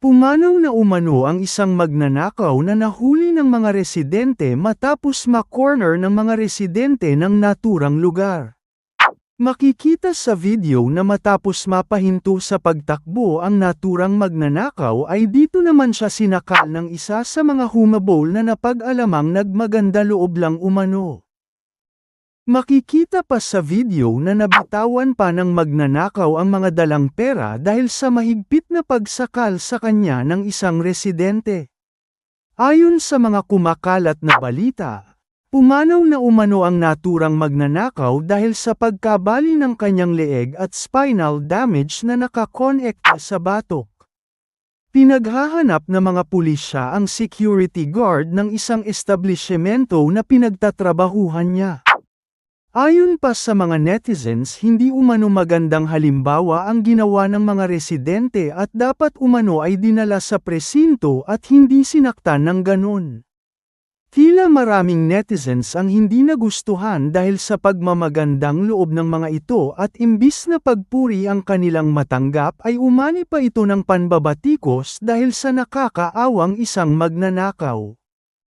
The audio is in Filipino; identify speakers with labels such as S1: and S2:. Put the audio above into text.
S1: Pumanaw na umano ang isang magnanakaw na nahuli ng mga residente matapos ma-corner ng mga residente ng naturang lugar. Makikita sa video na matapos mapahinto sa pagtakbo ang naturang magnanakaw ay dito naman siya sinakal ng isa sa mga humabol na napag-alamang nagmaganda loob lang umano. Makikita pa sa video na nabitawan pa ng magnanakaw ang mga dalang pera dahil sa mahigpit na pagsakal sa kanya ng isang residente. Ayon sa mga kumakalat na balita, pumanaw na umano ang naturang magnanakaw dahil sa pagkabali ng kanyang leeg at spinal damage na nakakonekta sa batok. Pinaghahanap ng mga pulisya ang security guard ng isang establishmento na pinagtatrabahuhan niya. Ayon pa sa mga netizens, hindi umano magandang halimbawa ang ginawa ng mga residente at dapat umano ay dinala sa presinto at hindi sinaktan ng ganon. Tila maraming netizens ang hindi nagustuhan dahil sa pagmamagandang loob ng mga ito at imbis na pagpuri ang kanilang matanggap ay umani pa ito ng panbabatikos dahil sa nakakaawang isang magnanakaw.